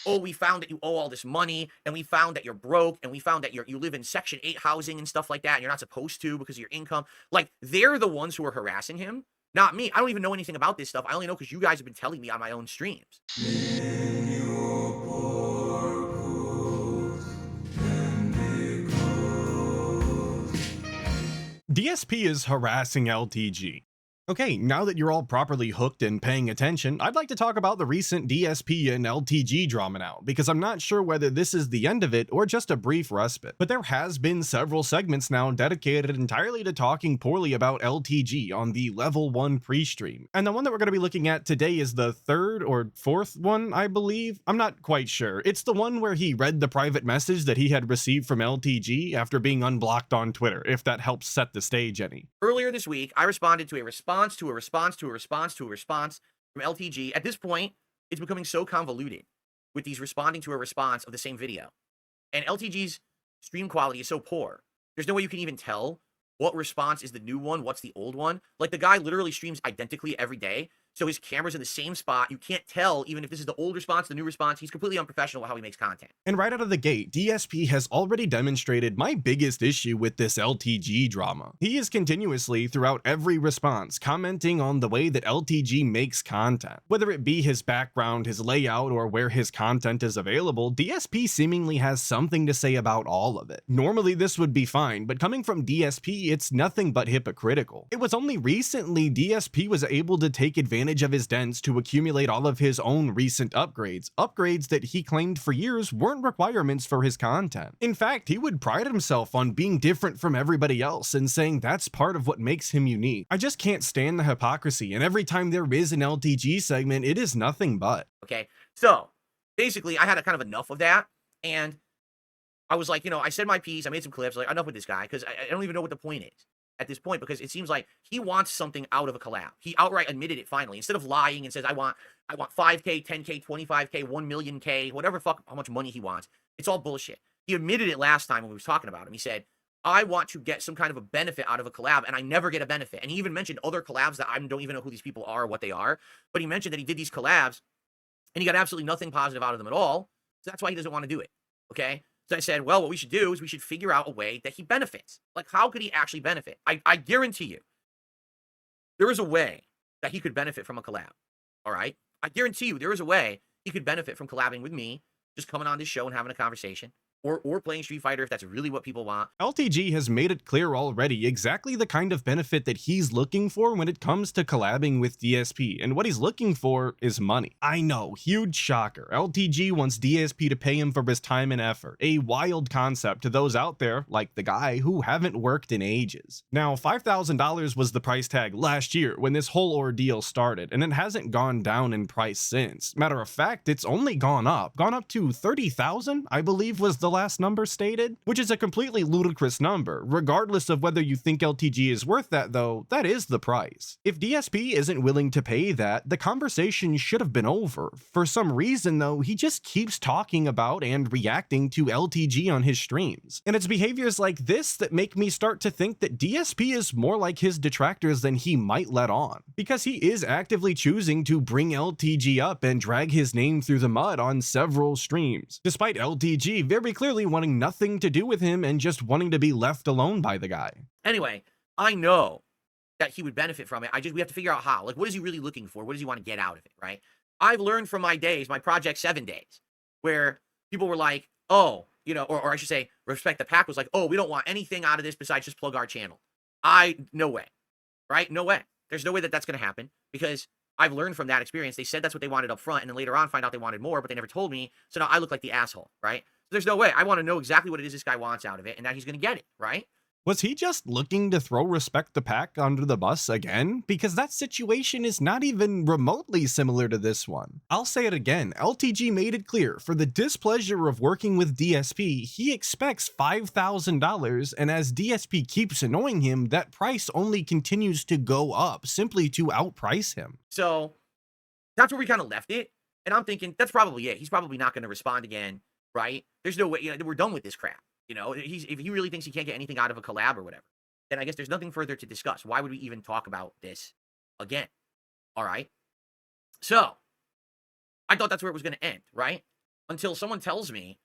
oh, we found that you owe all this money, and we found that you're broke, and we found that you live in Section 8 housing and stuff like that, and you're not supposed to because of your income. Like, they're the ones who are harassing him, not me. I don't even know anything about this stuff. I only know because you guys have been telling me on my own streams. DSP is harassing LTG. Okay, now that you're all properly hooked and paying attention, I'd like to talk about the recent DSP and LTG drama now, because I'm not sure whether this is the end of it or just a brief respite. But there has been several segments now dedicated entirely to talking poorly about LTG on the Level 1 pre-stream. And the one that we're going to be looking at today is the third or fourth one, I believe. I'm not quite sure. It's the one where he read the private message that he had received from LTG after being unblocked on Twitter, if that helps set the stage any. Earlier this week, I responded to a response to a response to a response to a response from LTG. At this point, it's becoming so convoluted with these responding to a response of the same video. And LTG's stream quality is so poor. There's no way you can even tell what response is the new one, what's the old one. Like, the guy literally streams identically every day, so his camera's in the same spot. You can't tell even if this is the old response, the new response. He's completely unprofessional with how he makes content. And right out of the gate, DSP has already demonstrated my biggest issue with this LTG drama. He is continuously, throughout every response, commenting on the way that LTG makes content. Whether it be his background, his layout, or where his content is available, DSP seemingly has something to say about all of it. Normally this would be fine, but coming from DSP, it's nothing but hypocritical. It was only recently DSP was able to take advantage of his dents to accumulate all of his own recent upgrades that he claimed for years weren't requirements for his content. In fact, he would pride himself on being different from everybody else and saying that's part of what makes him unique. I just can't stand the hypocrisy, and every time there is an LTG segment, it is nothing but. Okay, so basically I had a kind of enough of that, and I was like, I said my piece, I made some clips, like, enough with this guy, because I don't even know what the point is at this point, because it seems like he wants something out of a collab. He outright admitted it finally, instead of lying and says, I want 5K, 10K, 25K, 1 million K, whatever fuck, how much money he wants. It's all bullshit. He admitted it last time when we was talking about him. He said, I want to get some kind of a benefit out of a collab, and I never get a benefit. And he even mentioned other collabs that I don't even know who these people are or what they are, but he mentioned that he did these collabs, and he got absolutely nothing positive out of them at all, so that's why he doesn't want to do it, okay? So I said, well, what we should do is we should figure out a way that he benefits. Like, how could he actually benefit? I guarantee you, there is a way that he could benefit from a collab, all right? I guarantee you there is a way he could benefit from collabing with me, just coming on this show and having a conversation, or playing Street Fighter if that's really what people want. LTG has made it clear already exactly the kind of benefit that he's looking for when it comes to collabing with DSP, and what he's looking for is money. I know, huge shocker. LTG wants DSP to pay him for his time and effort, a wild concept to those out there, like the guy, who haven't worked in ages. Now, $5,000 was the price tag last year when this whole ordeal started, and it hasn't gone down in price since. Matter of fact, it's only gone up to 30,000, I believe was the last number stated, which is a completely ludicrous number. Regardless of whether you think LTG is worth that though, that is the price. If DSP isn't willing to pay that, the conversation should have been over. For some reason though, he just keeps talking about and reacting to LTG on his streams. And it's behaviors like this that make me start to think that DSP is more like his detractors than he might let on. Because he is actively choosing to bring LTG up and drag his name through the mud on several streams, despite LTG very clearly wanting nothing to do with him and just wanting to be left alone by the guy. Anyway, I know that he would benefit from it. We have to figure out how. Like, what is he really looking for? What does he want to get out of it, right? I've learned from my days, my Project 7 days, where people were like, oh, or I should say, Respect the Pack was like, oh, we don't want anything out of this besides just plug our channel. No way, right? No way. There's no way that that's going to happen, because I've learned from that experience. They said that's what they wanted up front, and then later on find out they wanted more, but they never told me, so now I look like the asshole, right? There's no way. I want to know exactly what it is this guy wants out of it, and now he's going to get it, right? Was he just looking to throw Respect the Pack under the bus again? Because that situation is not even remotely similar to this one. I'll say it again, LTG made it clear, for the displeasure of working with DSP, he expects $5,000, and as DSP keeps annoying him, that price only continues to go up, simply to outprice him. So, that's where we kind of left it, and I'm thinking, that's probably it. He's probably not going to respond again, right? There's no way, we're done with this crap. If he really thinks he can't get anything out of a collab or whatever, then I guess there's nothing further to discuss. Why would we even talk about this again? All right. So, I thought that's where it was going to end, right? until someone tells me,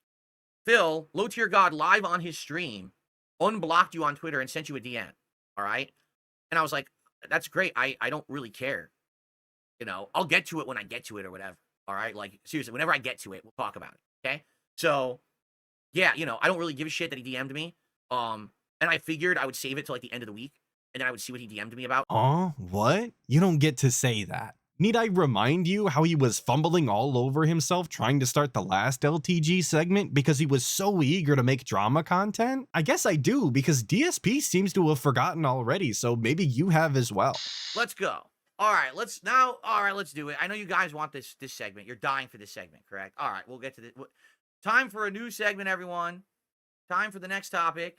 Phil, Low Tier God live on his stream, unblocked you on Twitter and sent you a DM. All right. And I was like, that's great. I don't really care. You know, I'll get to it when I get to it or whatever. All right. Like, seriously, whenever I get to it, we'll talk about it. Okay. So, yeah, you know, I don't really give a shit that he DM'd me. And I figured I would save it till like the end of the week, and then I would see what he DM'd me about. What? You don't get to say that. Need I remind you how he was fumbling all over himself trying to start the last LTG segment because he was so eager to make drama content? I guess I do, because DSP seems to have forgotten already, so maybe you have as well. Let's go. All right, let's do it. I know you guys want this segment. You're dying for this segment, correct? All right, we'll get to this. Time for a new segment, everyone. Time for the next topic.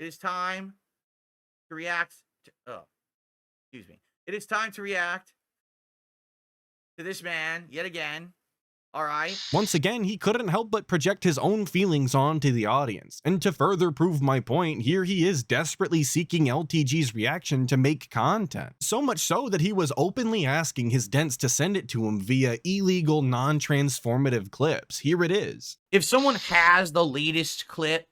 It is time to react to, It is time to react to this man yet again. All right. Once again, he couldn't help but project his own feelings onto the audience. And to further prove my point, here he is desperately seeking LTG's reaction to make content. So much so that he was openly asking his dents to send it to him via illegal, non-transformative clips. Here it is. If someone has the latest clip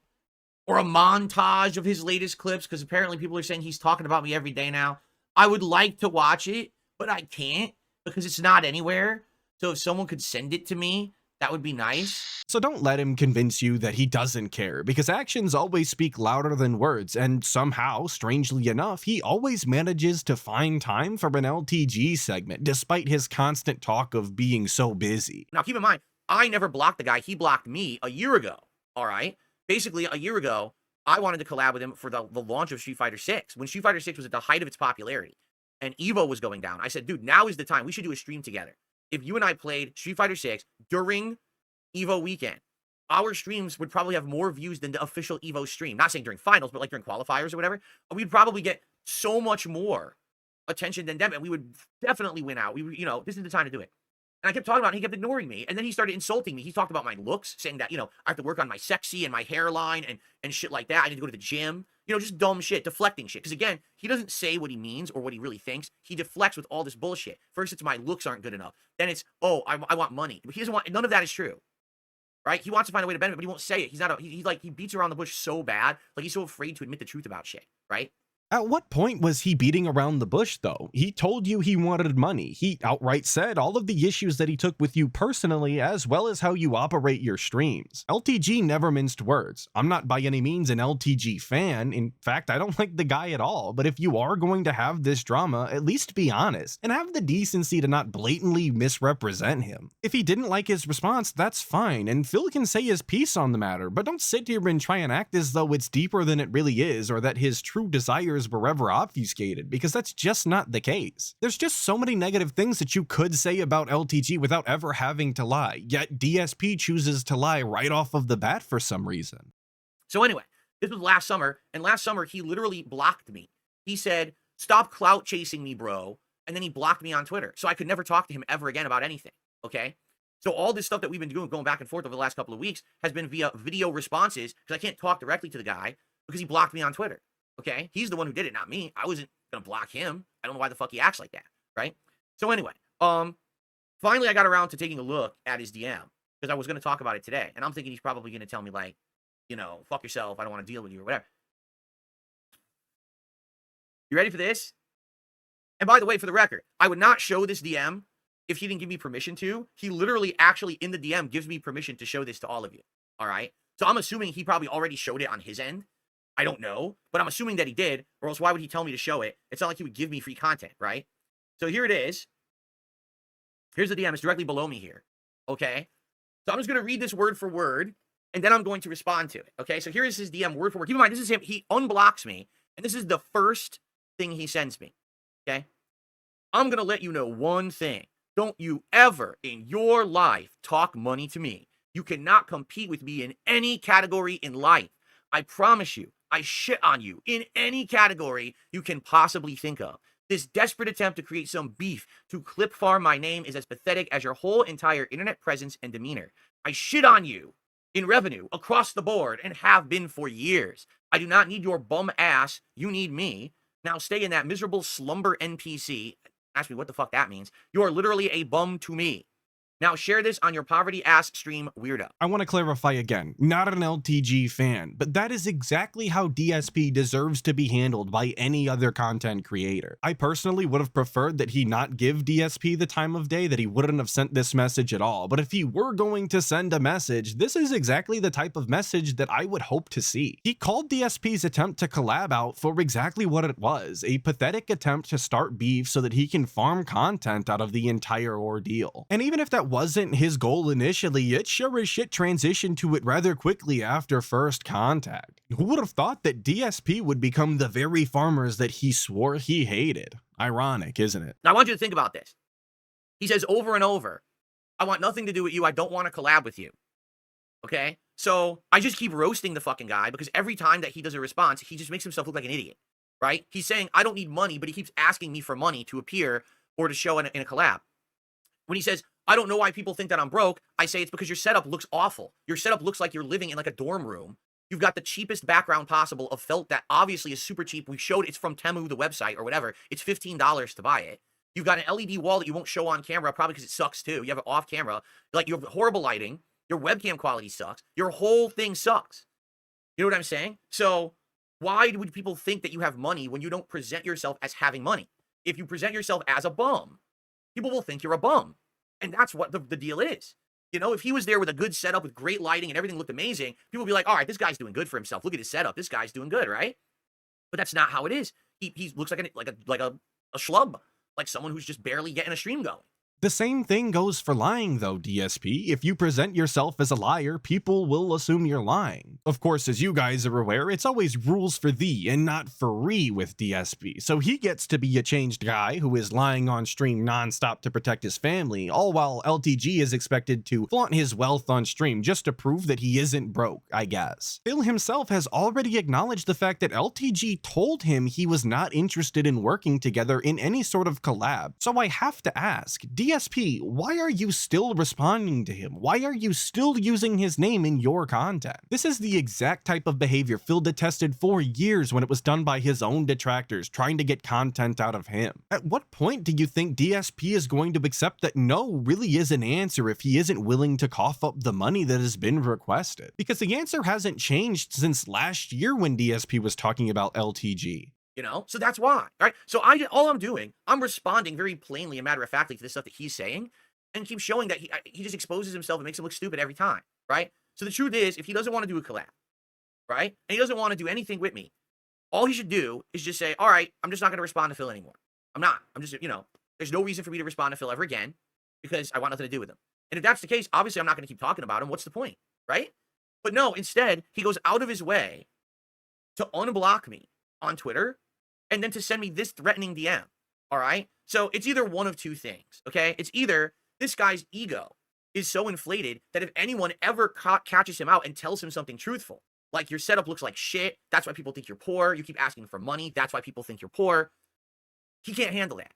or a montage of his latest clips, because apparently people are saying he's talking about me every day now, I would like to watch it, but I can't because it's not anywhere. So if someone could send it to me, that would be nice. So don't let him convince you that he doesn't care, because actions always speak louder than words, and somehow, strangely enough, he always manages to find time for an LTG segment, despite his constant talk of being so busy. Now keep in mind, I never blocked the guy. He blocked me a year ago, all right? Basically, a year ago, I wanted to collab with him for the launch of Street Fighter 6. When Street Fighter 6 was at the height of its popularity, and Evo was going down, I said, dude, now is the time. We should do a stream together. If you and I played Street Fighter 6 during Evo weekend, our streams would probably have more views than the official Evo stream. Not saying during finals, but like during qualifiers or whatever. We'd probably get so much more attention than them, and we would definitely win out. This is the time to do it. And I kept talking about it, and he kept ignoring me. And then he started insulting me. He talked about my looks, saying that, I have to work on my sexy and my hairline and shit like that. I need to go to the gym. Just dumb shit, deflecting shit. Because again, he doesn't say what he means or what he really thinks. He deflects with all this bullshit. First, it's my looks aren't good enough. Then it's, I want money. But he doesn't want, none of that is true. Right? He wants to find a way to benefit, but he won't say it. He beats around the bush so bad. Like, he's so afraid to admit the truth about shit. Right? At what point was he beating around the bush, though? He told you he wanted money. He outright said all of the issues that he took with you personally, as well as how you operate your streams. LTG never minced words. I'm not by any means an LTG fan. In fact, I don't like the guy at all. But if you are going to have this drama, at least be honest, and have the decency to not blatantly misrepresent him. If he didn't like his response, that's fine, and Phil can say his piece on the matter, but don't sit here and try and act as though it's deeper than it really is, or that his true desires were ever obfuscated, because that's just not the case. There's just so many negative things that you could say about LTG without ever having to lie, yet DSP chooses to lie right off of the bat for some reason. So anyway, this was last summer, and last summer he literally blocked me. He said, stop clout chasing me, bro, and then he blocked me on Twitter, so I could never talk to him ever again about anything, okay? So all this stuff that we've been doing, going back and forth over the last couple of weeks, has been via video responses, because I can't talk directly to the guy because he blocked me on Twitter. Okay, he's the one who did it, not me. I wasn't gonna block him. I don't know why the fuck he acts like that, right? So anyway, finally I got around to taking a look at his DM because I was gonna talk about it today, and I'm thinking he's probably gonna tell me like, fuck yourself. I don't want to deal with you or whatever. You ready for this? And by the way, for the record, I would not show this DM if he didn't give me permission to. He literally actually in the DM gives me permission to show this to all of you. All right. So I'm assuming he probably already showed it on his end. I don't know, but I'm assuming that he did, or else why would he tell me to show it? It's not like he would give me free content, right? So here it is. Here's the DM. It's directly below me here, okay? So I'm just going to read this word for word, and then I'm going to respond to it, okay? So here is his DM word for word. Keep in mind, this is him. He unblocks me, and this is the first thing he sends me, okay? I'm going to let you know one thing. Don't you ever in your life talk money to me. You cannot compete with me in any category in life. I promise you. I shit on you in any category you can possibly think of. This desperate attempt to create some beef to clip farm my name is as pathetic as your whole entire internet presence and demeanor. I shit on you in revenue across the board and have been for years. I do not need your bum ass. You need me. Now stay in that miserable slumber NPC. Ask me what the fuck that means. You are literally a bum to me. Now share this on your poverty-ass stream, weirdo. I want to clarify again, not an LTG fan, but that is exactly how DSP deserves to be handled by any other content creator. I personally would have preferred that he not give DSP the time of day, that he wouldn't have sent this message at all, but if he were going to send a message, this is exactly the type of message that I would hope to see. He called DSP's attempt to collab out for exactly what it was, a pathetic attempt to start beef so that he can farm content out of the entire ordeal. And even if that wasn't his goal initially, it sure as shit transitioned to it rather quickly after first contact. Who would have thought that DSP would become the very farmers that he swore he hated? Ironic, isn't it? Now I want you to think about this. He says over and over, I want nothing to do with you. I don't want to collab with you. Okay? So I just keep roasting the fucking guy because every time that he does a response, he just makes himself look like an idiot, right? He's saying, I don't need money, but he keeps asking me for money to appear or to show in a collab. When he says, I don't know why people think that I'm broke, I say it's because your setup looks awful. Your setup looks like you're living in like a dorm room. You've got the cheapest background possible of felt that obviously is super cheap. We showed it's from Temu, the website or whatever. It's $15 to buy it. You've got an LED wall that you won't show on camera, probably because it sucks too. You have it off camera. Like, you have horrible lighting. Your webcam quality sucks. Your whole thing sucks. You know what I'm saying? So why would people think that you have money when you don't present yourself as having money? If you present yourself as a bum, people will think you're a bum. And that's what the deal is. You know, if he was there with a good setup with great lighting and everything looked amazing, people would be like, all right, this guy's doing good for himself. Look at his setup. This guy's doing good, right? But that's not how it is. He looks like a schlub, like someone who's just barely getting a stream going. The same thing goes for lying though, DSP. If you present yourself as a liar, people will assume you're lying. Of course, as you guys are aware, it's always rules for thee and not for re with DSP, so he gets to be a changed guy who is lying on stream nonstop to protect his family, all while LTG is expected to flaunt his wealth on stream just to prove that he isn't broke, I guess. Phil himself has already acknowledged the fact that LTG told him he was not interested in working together in any sort of collab, so I have to ask, DSP, why are you still responding to him? Why are you still using his name in your content? This is the exact type of behavior Phil detested for years when it was done by his own detractors trying to get content out of him. At what point do you think DSP is going to accept that no really is an answer if he isn't willing to cough up the money that has been requested? Because the answer hasn't changed since last year when DSP was talking about LTG. You know, so that's why, right? So all I'm doing, I'm responding very plainly and matter-of-factly to the stuff that he's saying and keep showing that he just exposes himself and makes him look stupid every time, right? So the truth is, if he doesn't want to do a collab, right, and he doesn't want to do anything with me, all he should do is just say, all right, I'm just not going to respond to Phil anymore. I'm not. I'm just, you know, there's no reason for me to respond to Phil ever again because I want nothing to do with him. And if that's the case, obviously I'm not going to keep talking about him. What's the point, right? But no, instead, he goes out of his way to unblock me on Twitter and then to send me this threatening DM, all right? So it's either one of two things, okay? It's either this guy's ego is so inflated that if anyone ever catches him out and tells him something truthful, like your setup looks like shit, that's why people think you're poor, you keep asking for money, that's why people think you're poor, he can't handle that.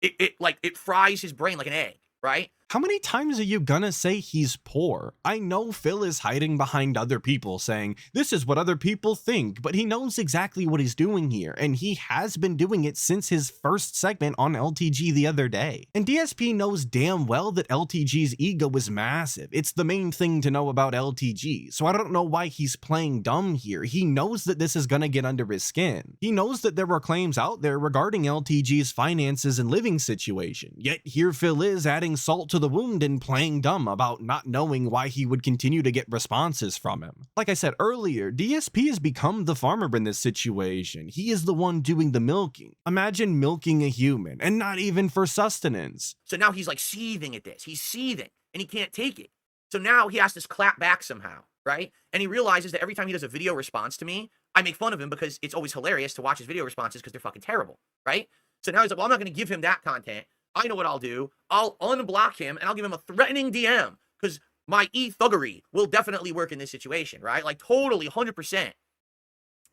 It fries his brain like an egg, right? How many times are you gonna say he's poor? I know Phil is hiding behind other people saying, this is what other people think, but he knows exactly what he's doing here, and he has been doing it since his first segment on LTG the other day. And DSP knows damn well that LTG's ego is massive. It's the main thing to know about LTG, so I don't know why he's playing dumb here. He knows that this is gonna get under his skin. He knows that there are claims out there regarding LTG's finances and living situation, yet here Phil is adding salt to the wound and playing dumb about not knowing why he would continue to get responses from him. Like I said earlier, DSP has become the farmer in this situation. He is the one doing the milking. Imagine milking a human, and not even for sustenance. So now he's like seething at this. He's seething, and he can't take it. So now he has to clap back somehow, right? And he realizes that every time he does a video response to me, I make fun of him because it's always hilarious to watch his video responses because they're fucking terrible, right? So now he's like, well, I'm not going to give him that content. I know what I'll do. I'll unblock him and I'll give him a threatening DM because my e-thuggery will definitely work in this situation, right? Like totally 100%.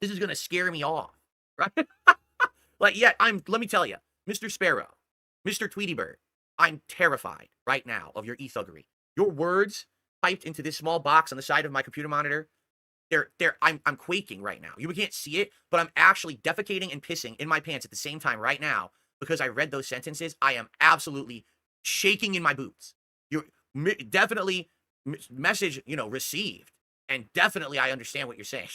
This is going to scare me off, right? Like, yeah, let me tell you, Mr. Sparrow, Mr. Tweety Bird, I'm terrified right now of your e-thuggery. Your words typed into this small box on the side of my computer monitor, I'm quaking right now. You can't see it, but I'm actually defecating and pissing in my pants at the same time right now. Because I read those sentences, I am absolutely shaking in my boots. definitely message, received. And definitely I understand what you're saying.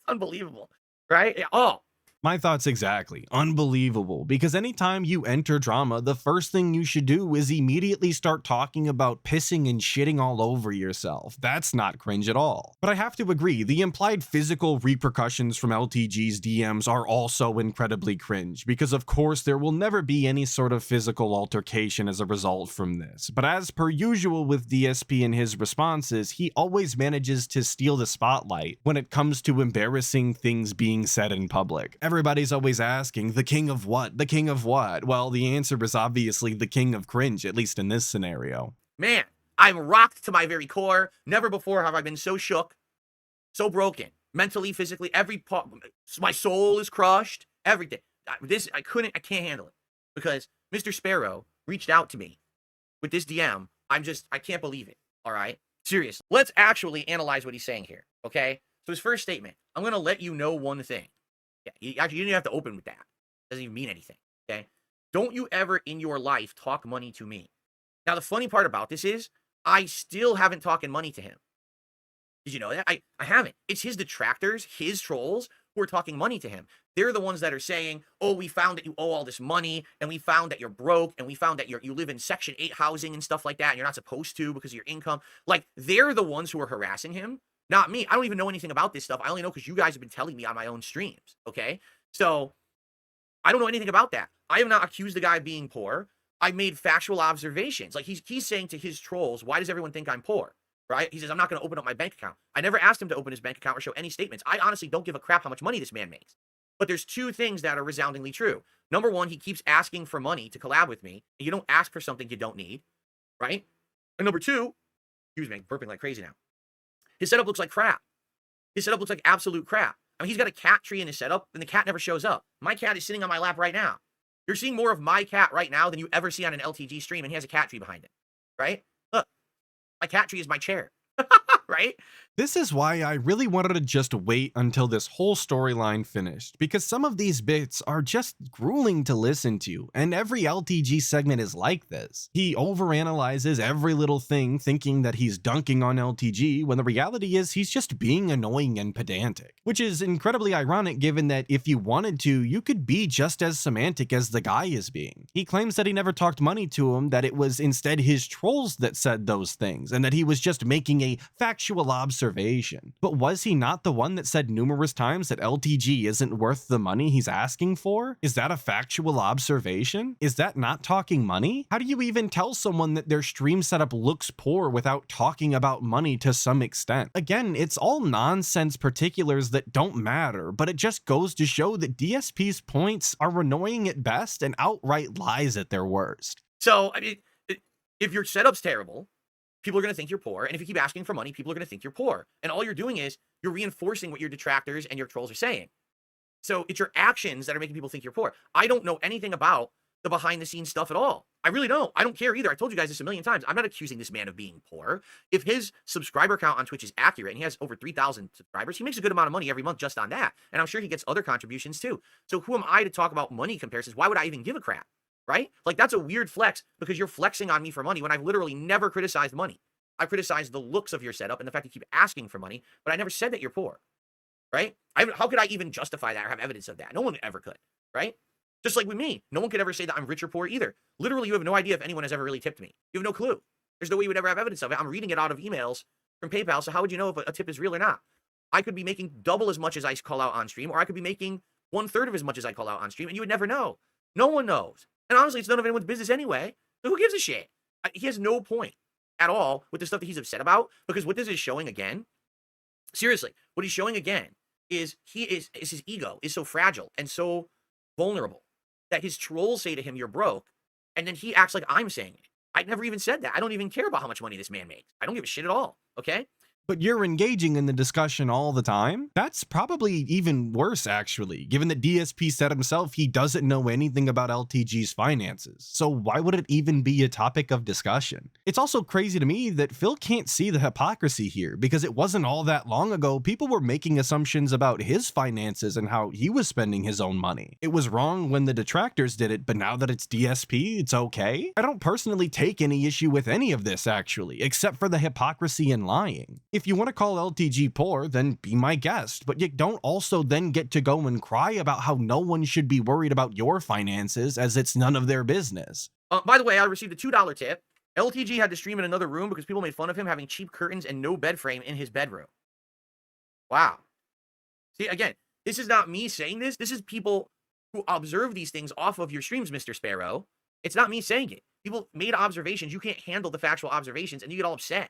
Unbelievable, right? Yeah, oh, My thoughts exactly. Unbelievable. Because anytime you enter drama, the first thing you should do is immediately start talking about pissing and shitting all over yourself. That's not cringe at all. But I have to agree, the implied physical repercussions from LTG's DMs are also incredibly cringe, because of course there will never be any sort of physical altercation as a result from this. But as per usual with DSP and his responses, he always manages to steal the spotlight when it comes to embarrassing things being said in public. Everybody's always asking, the king of what? The king of what? Well, the answer is obviously the king of cringe, at least in this scenario. man, I'm rocked to my very core. Never before have I been so shook, so broken, mentally, physically, every part. My soul is crushed, everything. I can't handle it because Mr. Sparrow reached out to me with this DM. I can't believe it. All right. Serious. Let's actually analyze what he's saying here. Okay. So his first statement, I'm going to let you know one thing. Yeah, you didn't even have to open with that. Doesn't even mean anything. Okay. Don't you ever in your life talk money to me. Now, the funny part about this is I still haven't talked money to him. Did you know that? I haven't. It's his detractors, his trolls who are talking money to him. They're the ones that are saying, oh, we found that you owe all this money, and we found that you're broke, and we found that you live in Section 8 housing and stuff like that, and you're not supposed to because of your income. Like, they're the ones who are harassing him, not me. I don't even know anything about this stuff. I only know because you guys have been telling me on my own streams, okay? So, I don't know anything about that. I have not accused the guy of being poor. I made factual observations. Like, he's saying to his trolls, why does everyone think I'm poor? Right? He says, I'm not going to open up my bank account. I never asked him to open his bank account or show any statements. I honestly don't give a crap how much money this man makes. But there's two things that are resoundingly true. Number one, he keeps asking for money to collab with me. And you don't ask for something you don't need. Right? And number two, excuse me, I'm burping like crazy now. His setup looks like crap. His setup looks like absolute crap. I mean, he's got a cat tree in his setup, and the cat never shows up. My cat is sitting on my lap right now. You're seeing more of my cat right now than you ever see on an LTG stream, and he has a cat tree behind it. Right? Look, my cat tree is my chair. Right? This is why I really wanted to just wait until this whole storyline finished, because some of these bits are just grueling to listen to, and every LTG segment is like this. He overanalyzes every little thing, thinking that he's dunking on LTG, when the reality is he's just being annoying and pedantic. Which is incredibly ironic given that if you wanted to, you could be just as semantic as the guy is being. He claims that he never talked money to him, that it was instead his trolls that said those things, and that he was just making a factual observation. But was he not the one that said numerous times that LTG isn't worth the money he's asking for? Is that a factual observation? Is that not talking money? How do you even tell someone that their stream setup looks poor without talking about money to some extent? Again, it's all nonsense particulars that don't matter, but it just goes to show that DSP's points are annoying at best and outright lies at their worst. So, I mean, if your setup's terrible, people are going to think you're poor. And if you keep asking for money, people are going to think you're poor. And all you're doing is you're reinforcing what your detractors and your trolls are saying. So it's your actions that are making people think you're poor. I don't know anything about the behind the scenes stuff at all. I really don't. I don't care either. I told you guys this a million times. I'm not accusing this man of being poor. If his subscriber count on Twitch is accurate and he has over 3,000 subscribers, he makes a good amount of money every month just on that. And I'm sure he gets other contributions too. So who am I to talk about money comparisons? Why would I even give a crap? Right? Like, that's a weird flex because you're flexing on me for money when I've literally never criticized money. I criticized the looks of your setup and the fact you keep asking for money, but I never said that you're poor, right? How could I even justify that or have evidence of that? No one ever could, right? Just like with me, no one could ever say that I'm rich or poor either. Literally, you have no idea if anyone has ever really tipped me. You have no clue. There's no way you would ever have evidence of it. I'm reading it out of emails from PayPal, so how would you know if a tip is real or not? I could be making double as much as I call out on stream, or I could be making 1/3 of as much as I call out on stream, and you would never know. No one knows. And honestly, it's none of anyone's business anyway. So who gives a shit? He has no point at all with the stuff that he's upset about, because what this is showing again, seriously, what he's showing again is his ego is so fragile and so vulnerable that his trolls say to him, you're broke, and then he acts like I'm saying it. I never even said that. I don't even care about how much money this man makes. I don't give a shit at all, okay? But you're engaging in the discussion all the time? That's probably even worse, actually, given that DSP said himself he doesn't know anything about LTG's finances. So why would it even be a topic of discussion? It's also crazy to me that Phil can't see the hypocrisy here, because it wasn't all that long ago people were making assumptions about his finances and how he was spending his own money. It was wrong when the detractors did it, but now that it's DSP, it's okay? I don't personally take any issue with any of this, actually, except for the hypocrisy and lying. If you want to call LTG poor, then be my guest, but you don't also then get to go and cry about how no one should be worried about your finances as it's none of their business. By the way, I received a $2 tip. LTG had to stream in another room because people made fun of him having cheap curtains and no bed frame in his bedroom. Wow. See, again, this is not me saying this. This is people who observe these things off of your streams, Mr. Sparrow. It's not me saying it. People made observations. You can't handle the factual observations, and you get all upset.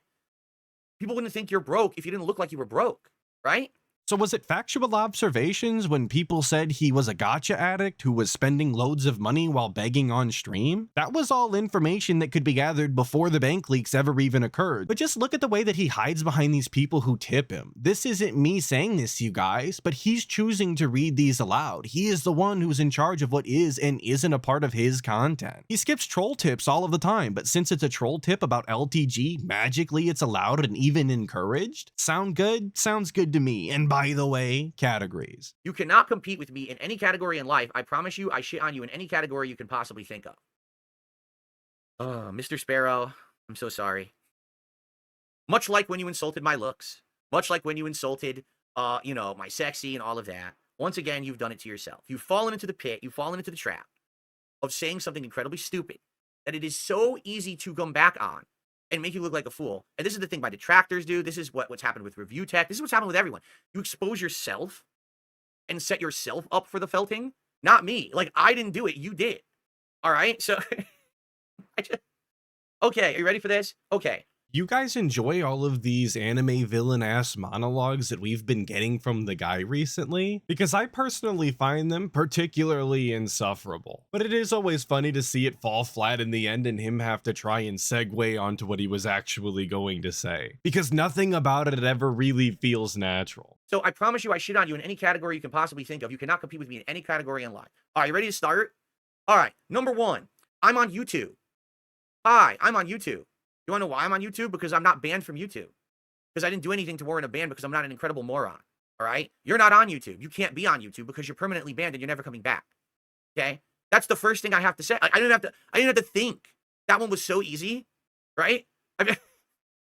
People wouldn't think you're broke if you didn't look like you were broke, right? So was it factual observations when people said he was a gacha addict who was spending loads of money while begging on stream? That was all information that could be gathered before the bank leaks ever even occurred. But just look at the way that he hides behind these people who tip him. This isn't me saying this, you guys, but he's choosing to read these aloud. He is the one who's in charge of what is and isn't a part of his content. He skips troll tips all of the time, but since it's a troll tip about LTG, magically it's allowed and even encouraged? Sound good? Sounds good to me. And by the way, categories. You cannot compete with me in any category in life. I promise you, I shit on you in any category you can possibly think of. Oh, Mr. Sparrow, I'm so sorry. Much like when you insulted my looks, much like when you insulted, my sexy and all of that, once again, you've done it to yourself. You've fallen into the pit, you've fallen into the trap of saying something incredibly stupid that it is so easy to come back on and make you look like a fool. And this is the thing my detractors do. This is what's happened with Review Tech. This is what's happened with everyone. You expose yourself and set yourself up for the felting. Not me. Like, I didn't do it. You did. All right? So, okay, are you ready for this? Okay. You guys enjoy all of these anime villain-ass monologues that we've been getting from the guy recently? Because I personally find them particularly insufferable. But it is always funny to see it fall flat in the end and him have to try and segue onto what he was actually going to say. Because nothing about it ever really feels natural. So I promise you I shit on you in any category you can possibly think of. You cannot compete with me in any category in life. All right, you ready to start? All right, number one, I'm on YouTube. Hi, I'm on YouTube. You want to know why I'm on YouTube? Because I'm not banned from YouTube. Because I didn't do anything to warrant a ban because I'm not an incredible moron. All right? You're not on YouTube. You can't be on YouTube because you're permanently banned and you're never coming back. Okay? That's the first thing I have to say. I didn't have to think. That one was so easy, right?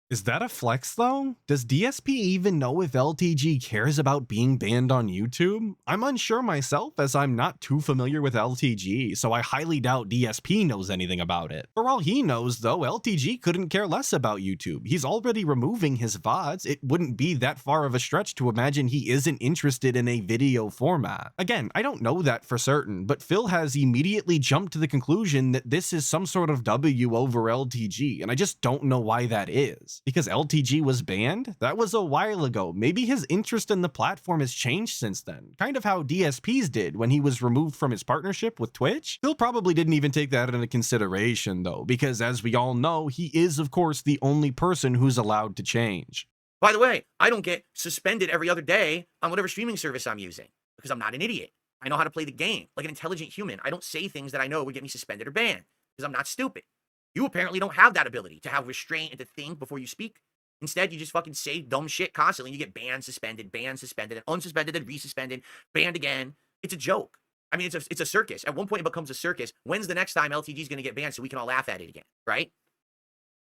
Is that a flex though? Does DSP even know if LTG cares about being banned on YouTube? I'm unsure myself as I'm not too familiar with LTG, so I highly doubt DSP knows anything about it. For all he knows though, LTG couldn't care less about YouTube. He's already removing his VODs. It wouldn't be that far of a stretch to imagine he isn't interested in a video format. Again, I don't know that for certain, but Phil has immediately jumped to the conclusion that this is some sort of W over LTG, and I just don't know why that is. Because LTG was banned? That was a while ago. Maybe his interest in the platform has changed since then, kind of how DSP's did when he was removed from his partnership with Twitch. Phil probably didn't even take that into consideration though, because as we all know, he is of course the only person who's allowed to change. By the way, I don't get suspended every other day on whatever streaming service I'm using because I'm not an idiot. I know how to play the game like an intelligent human. I don't say things that I know would get me suspended or banned because I'm not stupid. You apparently don't have that ability to have restraint and to think before you speak. Instead, you just fucking say dumb shit constantly and you get banned, suspended, and unsuspended, and resuspended, banned again. It's a joke. I mean, it's a circus. At one point, it becomes a circus. When's the next time LTG is going to get banned so we can all laugh at it again, right?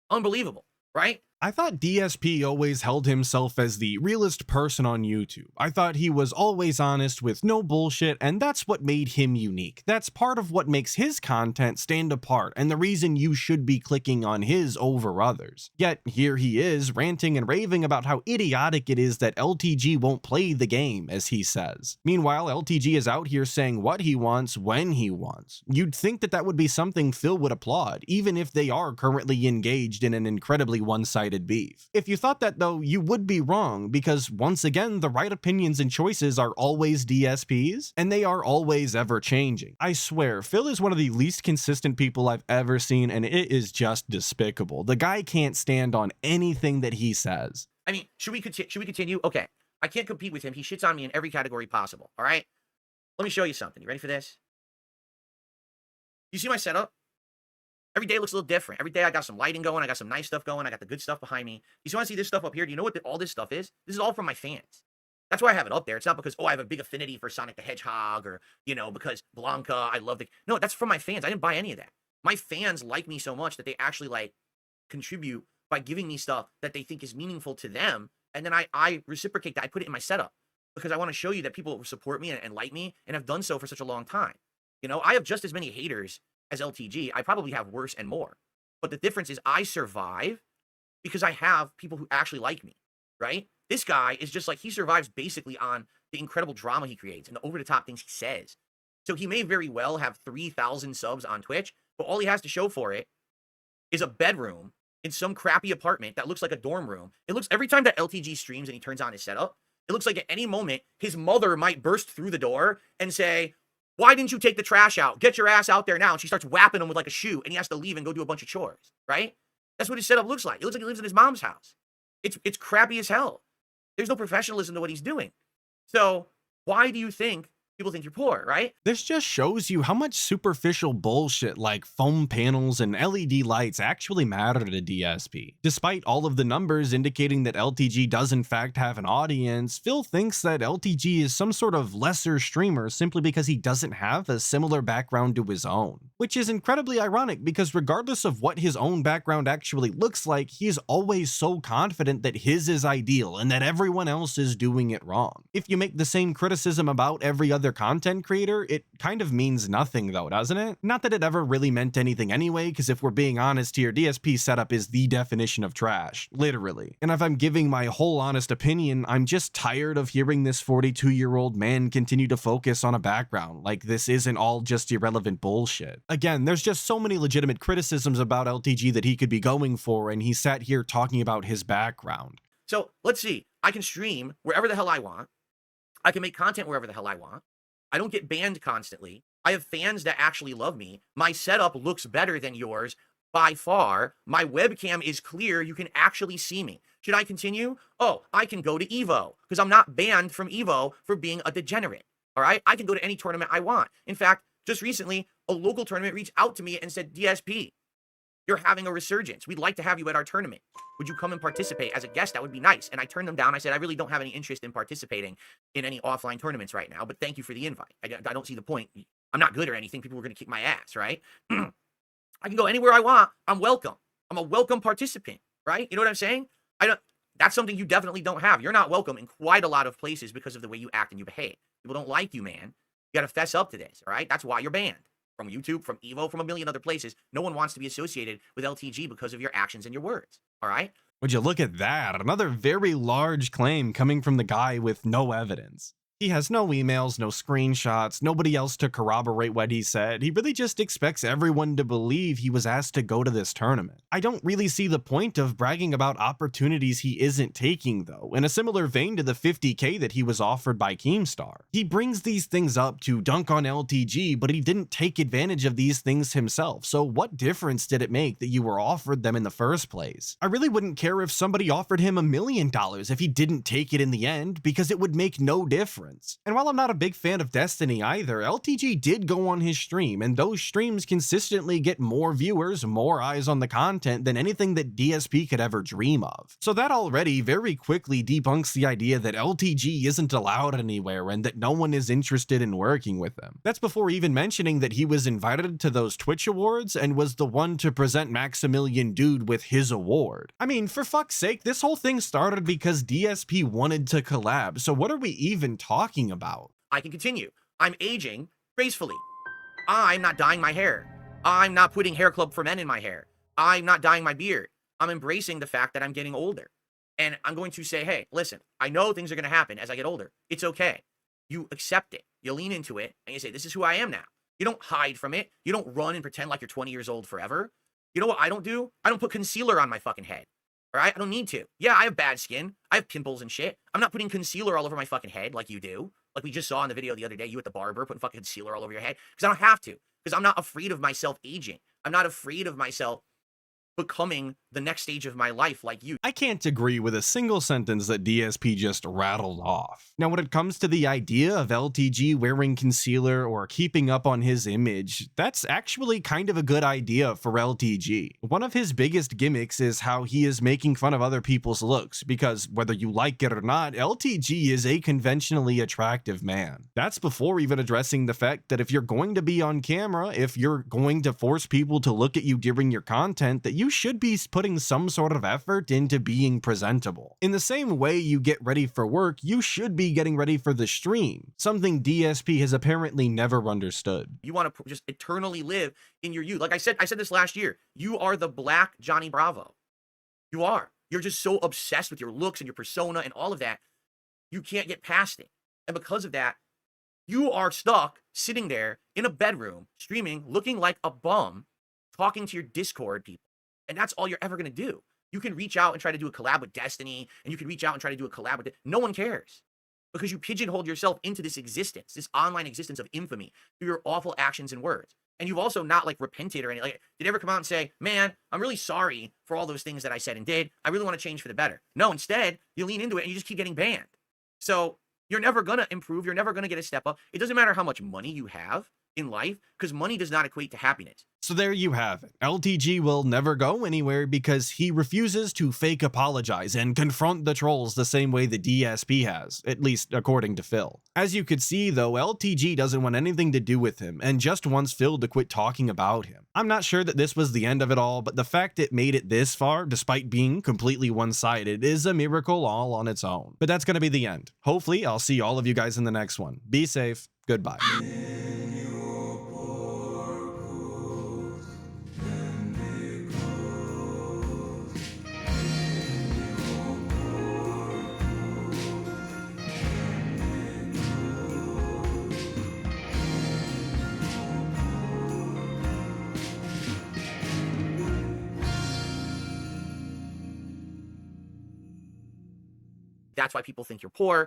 Unbelievable, right? I thought DSP always held himself as the realest person on YouTube. I thought he was always honest with no bullshit, and that's what made him unique. That's part of what makes his content stand apart, and the reason you should be clicking on his over others. Yet, here he is, ranting and raving about how idiotic it is that LTG won't play the game, as he says. Meanwhile, LTG is out here saying what he wants, when he wants. You'd think that that would be something Phil would applaud, even if they are currently engaged in an incredibly one-sided beef. If you thought that though, you would be wrong, because once again, the right opinions and choices are always DSP's, and they are always ever changing. I swear, Phil is one of the least consistent people I've ever seen, and it is just despicable. The guy can't stand on anything that he says. I mean, should we continue? Okay. I can't compete with him. He shits on me in every category possible. All right. Let me show you something. You ready for this? You see my setup? Every day looks a little different. Every day I got some lighting going. I got some nice stuff going. I got the good stuff behind me. You want to see this stuff up here? Do you know what all this stuff is? This is all from my fans. That's why I have it up there. It's not because, oh, I have a big affinity for Sonic the Hedgehog or, because Blanca, I love the... No, that's from my fans. I didn't buy any of that. My fans like me so much that they actually, contribute by giving me stuff that they think is meaningful to them. And then I reciprocate that. I put it in my setup because I want to show you that people support me and like me and have done so for such a long time. I have just as many haters as LTG. I probably have worse and more. But the difference is I survive because I have people who actually like me, right? This guy is just he survives basically on the incredible drama he creates and the over-the-top things he says. So he may very well have 3,000 subs on Twitch, but all he has to show for it is a bedroom in some crappy apartment that looks like a dorm room. It looks, every time that LTG streams and he turns on his setup, it looks like at any moment his mother might burst through the door and say, "Why didn't you take the trash out? Get your ass out there now." And she starts whapping him with a shoe and he has to leave and go do a bunch of chores, right? That's what his setup looks like. It looks like he lives in his mom's house. It's crappy as hell. There's no professionalism to what he's doing. So why do you think people think you're poor, right? This just shows you how much superficial bullshit like foam panels and LED lights actually matter to DSP. Despite all of the numbers indicating that LTG does in fact have an audience, Phil thinks that LTG is some sort of lesser streamer simply because he doesn't have a similar background to his own. Which is incredibly ironic because regardless of what his own background actually looks like, he's always so confident that his is ideal and that everyone else is doing it wrong. If you make the same criticism about every other content creator, it kind of means nothing though, doesn't it? Not that it ever really meant anything anyway, because if we're being honest here, DSP setup is the definition of trash, literally. And if I'm giving my whole honest opinion, I'm just tired of hearing this 42-year-old man continue to focus on a background, like this isn't all just irrelevant bullshit. Again, there's just so many legitimate criticisms about LTG that he could be going for, and he sat here talking about his background. So let's see, I can stream wherever the hell I want. I can make content wherever the hell I want. I don't get banned constantly. I have fans that actually love me. My setup looks better than yours by far. My webcam is clear. You can actually see me. Should I continue? Oh, I can go to Evo because I'm not banned from Evo for being a degenerate. All right. I can go to any tournament I want. In fact, just recently, a local tournament reached out to me and said, DSP, you're having a resurgence. We'd like to have you at our tournament. Would you come and participate as a guest? That would be nice. And I turned them down. I said, I really don't have any interest in participating in any offline tournaments right now, but thank you for the invite. I don't see the point. I'm not good or anything. People were going to kick my ass, right? I can go anywhere I want. I'm welcome. I'm a welcome participant, right? You know what I'm saying? That's something you definitely don't have. You're not welcome in quite a lot of places because of the way you act and you behave. People don't like you, man. You got to fess up to this, all right? That's why you're banned. From YouTube, from Evo, from a million other places. No one wants to be associated with LTG because of your actions and your words. All right? Would you look at that? Another very large claim coming from the guy with no evidence. He has no emails, no screenshots, nobody else to corroborate what he said. He really just expects everyone to believe he was asked to go to this tournament. I don't really see the point of bragging about opportunities he isn't taking though, in a similar vein to the 50k that he was offered by Keemstar. He brings these things up to dunk on LTG, but he didn't take advantage of these things himself, so what difference did it make that you were offered them in the first place? I really wouldn't care if somebody offered him $1 million if he didn't take it in the end, because it would make no difference. And while I'm not a big fan of Destiny either, LTG did go on his stream, and those streams consistently get more viewers, more eyes on the content than anything that DSP could ever dream of. So that already very quickly debunks the idea that LTG isn't allowed anywhere and that no one is interested in working with them. That's before even mentioning that he was invited to those Twitch awards and was the one to present Maximilian Dude with his award. I mean, for fuck's sake, this whole thing started because DSP wanted to collab, so what are we even talking about? I can continue. I'm aging gracefully. I'm not dyeing my hair. I'm not putting Hair Club for Men in my hair. I'm not dyeing my beard. I'm embracing the fact that I'm getting older. And I'm going to say, hey, listen, I know things are going to happen as I get older. It's okay. You accept it. You lean into it and you say, this is who I am now. You don't hide from it. You don't run and pretend like you're 20 years old forever. You know what I don't do? I don't put concealer on my fucking head. All right? I don't need to. Yeah, I have bad skin. I have pimples and shit. I'm not putting concealer all over my fucking head like you do. Like we just saw in the video the other day, you at the barber putting fucking concealer all over your head. Because I don't have to. Because I'm not afraid of myself aging. I'm not afraid of myself becoming the next stage of my life like you. I can't agree with a single sentence that DSP just rattled off. Now, when it comes to the idea of LTG wearing concealer or keeping up on his image, that's actually kind of a good idea for LTG. One of his biggest gimmicks is how he is making fun of other people's looks, because whether you like it or not, LTG is a conventionally attractive man. That's before even addressing the fact that if you're going to be on camera, if you're going to force people to look at you during your content, that you should be putting some sort of effort into being presentable. In the same way you get ready for work, you should be getting ready for the stream, something DSP has apparently never understood. You want to just eternally live in your youth. Like I said this last year, you are the black Johnny Bravo. You are. You're just so obsessed with your looks and your persona and all of that, you can't get past it. And because of that, you are stuck sitting there in a bedroom, streaming, looking like a bum, talking to your Discord people. And that's all you're ever going to do. You can reach out and try to do a collab with Destiny, and you can reach out and try to do a collab with no one cares, because you pigeonholed yourself into this existence, this online existence of infamy through your awful actions and words. And you've also not like repented or anything. Like, did you ever come out and say, man, I'm really sorry for all those things that I said and did. I really want to change for the better. No, instead, you lean into it and you just keep getting banned. So you're never going to improve. You're never going to get a step up. It doesn't matter how much money you have in life, because money does not equate to happiness. So there you have it. LTG will never go anywhere because he refuses to fake apologize and confront the trolls the same way the DSP has, at least according to Phil. As you could see though, LTG doesn't want anything to do with him and just wants Phil to quit talking about him. I'm not sure that this was the end of it all, but the fact it made it this far, despite being completely one-sided, is a miracle all on its own. But that's gonna be the end. Hopefully, I'll see all of you guys in the next one. Be safe. Goodbye. That's why people think you're poor.